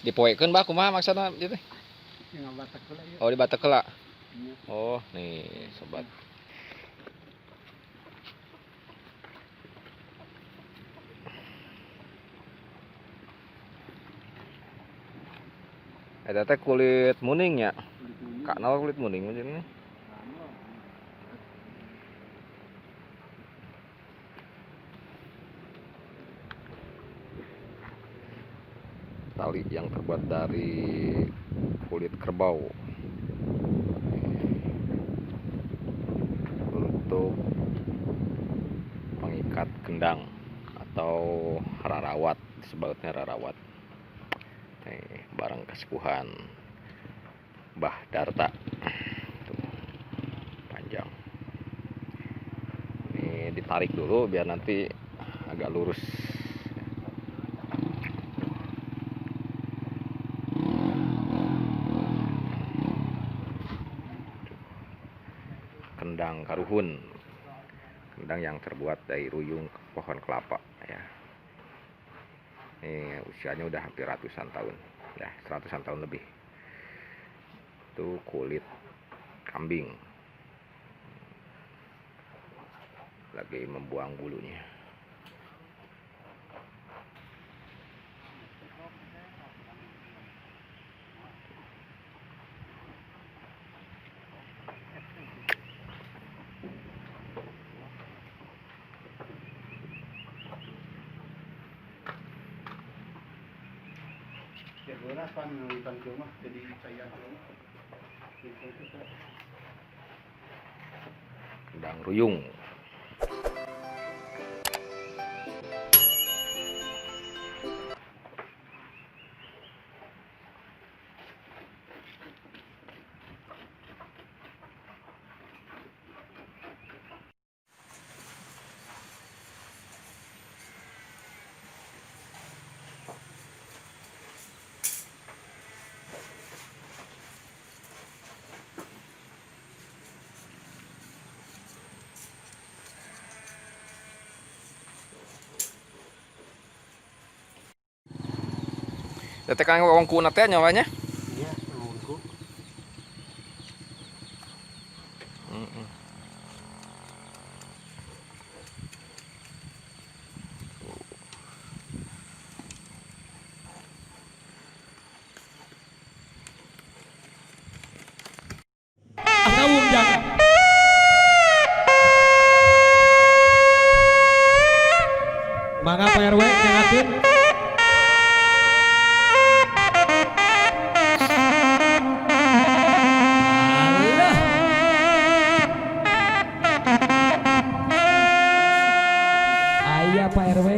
Dipoekeun bah kumaha maksudna ieu teh? Oh, dibatek heula. Oh, nih sobat. Eta teh kulit muning ya. Kanal kulit muning macam tali yang terbuat dari kulit kerbau untuk mengikat kendang atau rarawat, disebutnya rarawat. Nih, barang kesepuhan Mbah Darta. Tuh, panjang. Ini ditarik dulu biar nanti agak lurus. Kendang karuhun, kendang yang terbuat dari ruyung pohon kelapa ya. Ini usianya udah hampir ratusan tahun ya, seratusan tahun lebih. Itu kulit kambing lagi membuang bulunya. Kendang ruyung. Teh kang wongkuna teh nyawanya? Iya, wongku. Ngawung jangan. Mangga Pak RW nyangakeun. Aya Pak RW.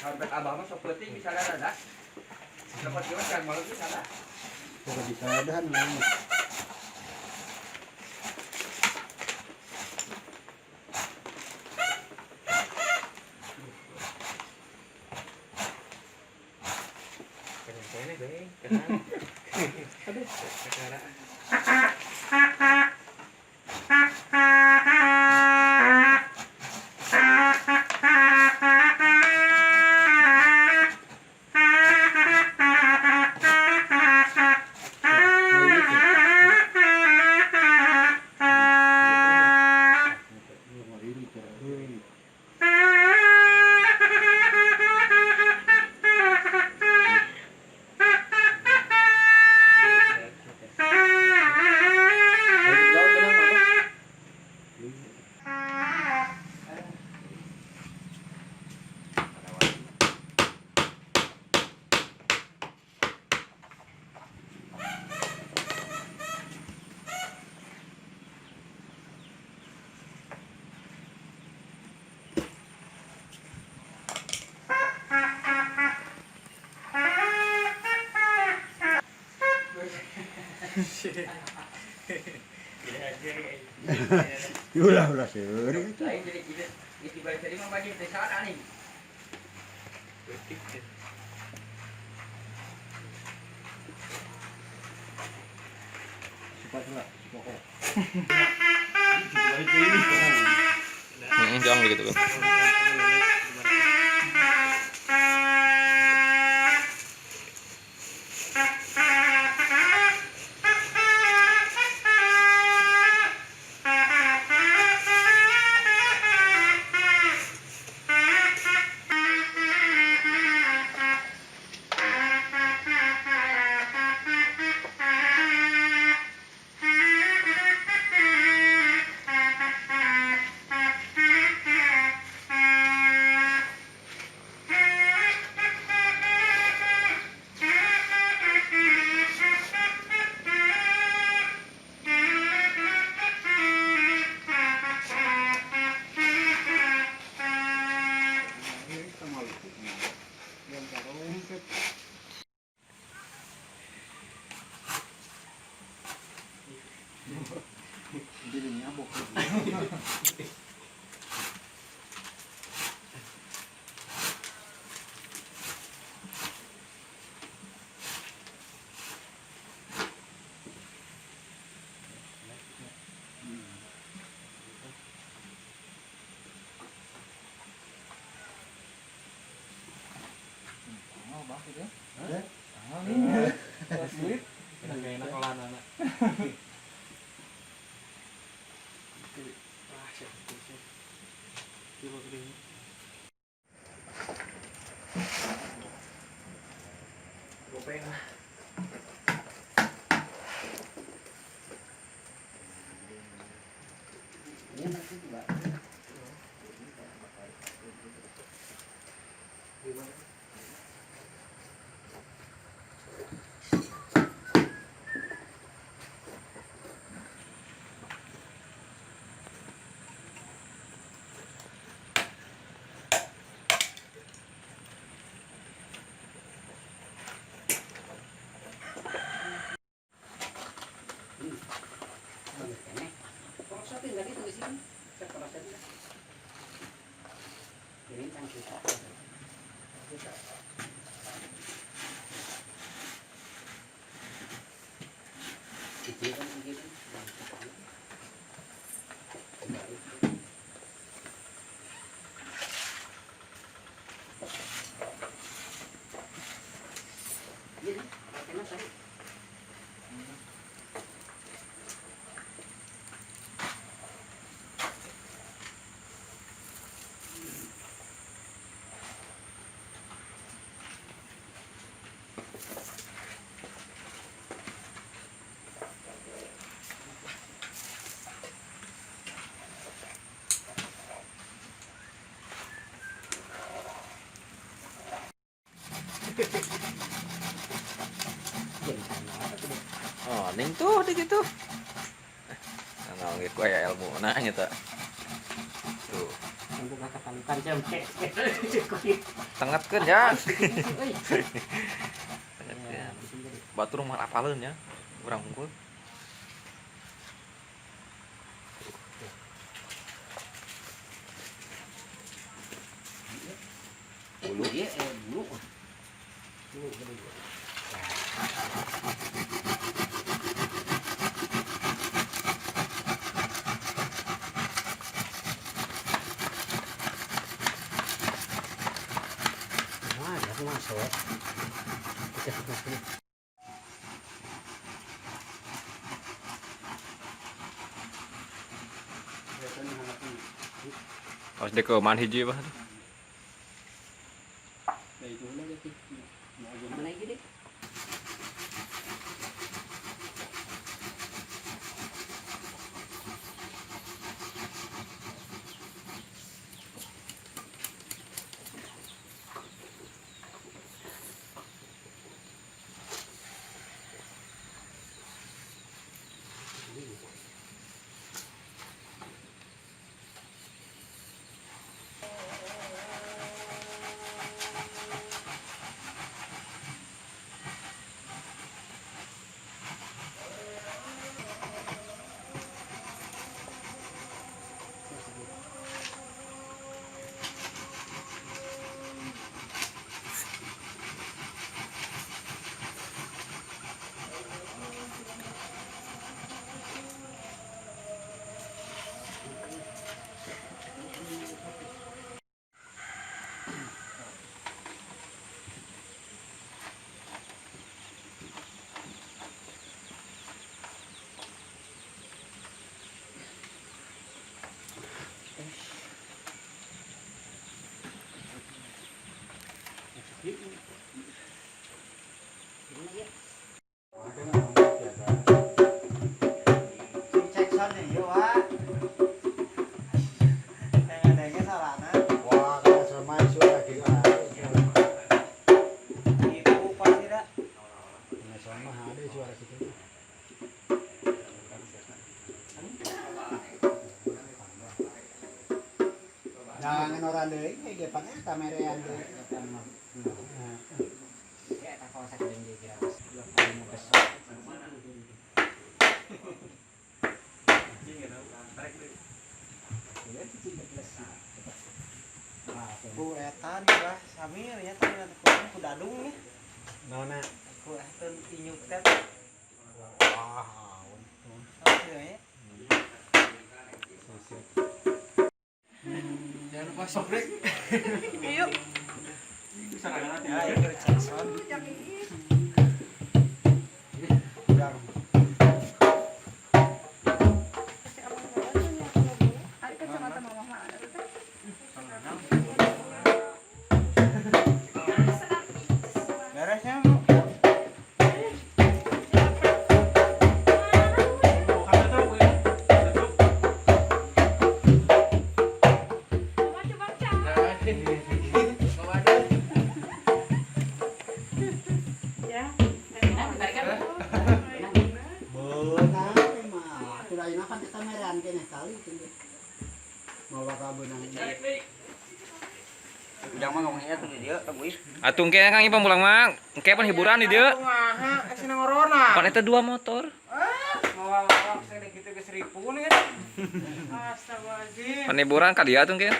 Sampai abah mah sok penting bisa ada. Dapat juga kan malu bisa ada. Pokoknya bisa ada nih. Kene be, kenal. Aduh, perkara. Ulah seueur. Lain jadi balik tadi mah bagi teh sana nih. Cepat lah, pokok. Jangan begitu kan. Jadi nyabok. Oh, bakit ya? Ada? Sulit. Enak olahan anak. Gopeng. Oh, ning tuh di situ. Nah, nggak ya ilmu nah gitu. Tuh. Untuk kata kali bukan cempe. Tengetkeun ya. Batur mah apaleun ya. Urang unggul. Bulu ya, bulu. Wah, ya masuk. Kita masuk. Harus dek ke man hiji bah. Mana lagi deh? Jangan orang deui ge depannya kameraan deui. Ya, tak kawasan janji kira. Mau besok. Ku eta bah Samir nya teh ku dadung nya. Nona. Ku teu inyuk teh. Wah. Jangan lupa sobrek. Yuk. Ya, itu Jackson. Beresnya Bu. Beunang mah. Atuh ayeuna kan kita kameraan keneh kali itu. Mau bakal beunang. Jangan mah ngomongnya tuh dia, Aguy. Atuh engke Kang Ipang pulang mah. Engke pan hiburan di dieu. Kumaha sini ngorona. Pan eta 2 motor. Ngawak-ngawak saya gitu ke 1000 nih. Astagfirullahaladzim. Pan hiburan ka dia atuh engke.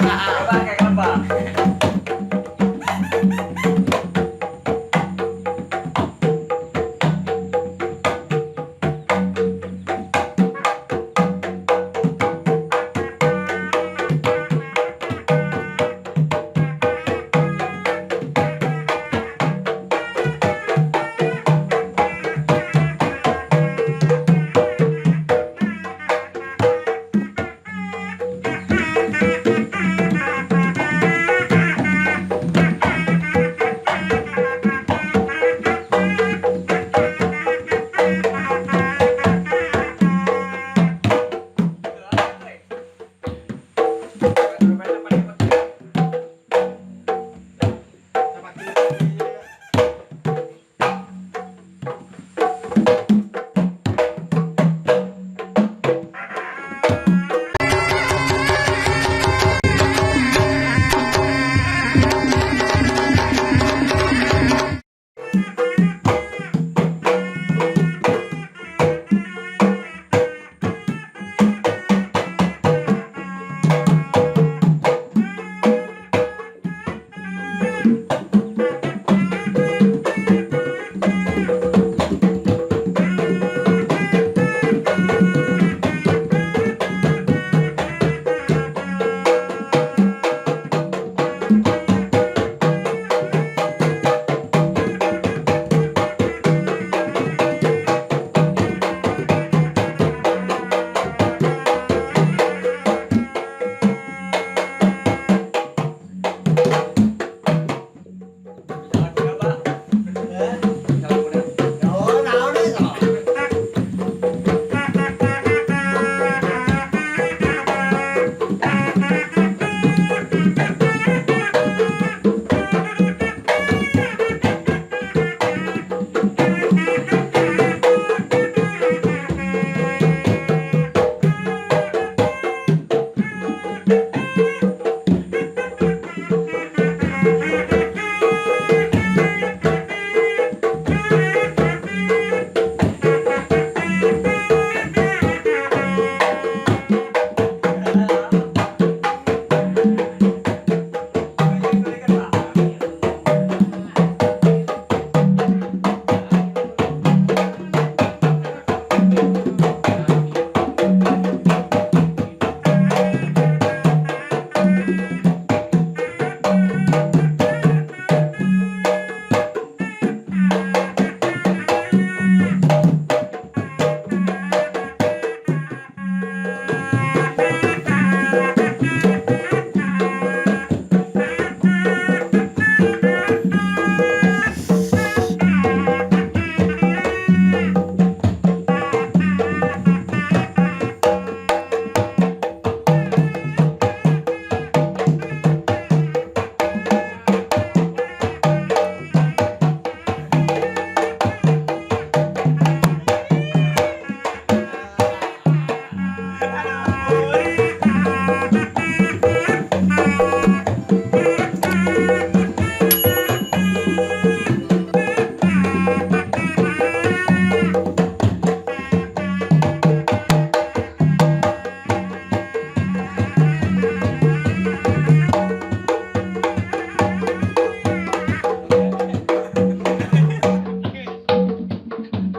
Coba kayak apa?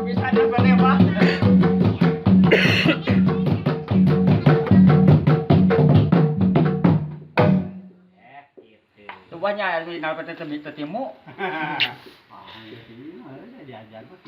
Bisa juga nih, Pak. Tubanya lu dapat tetimu. Ah, jadi diajar mah.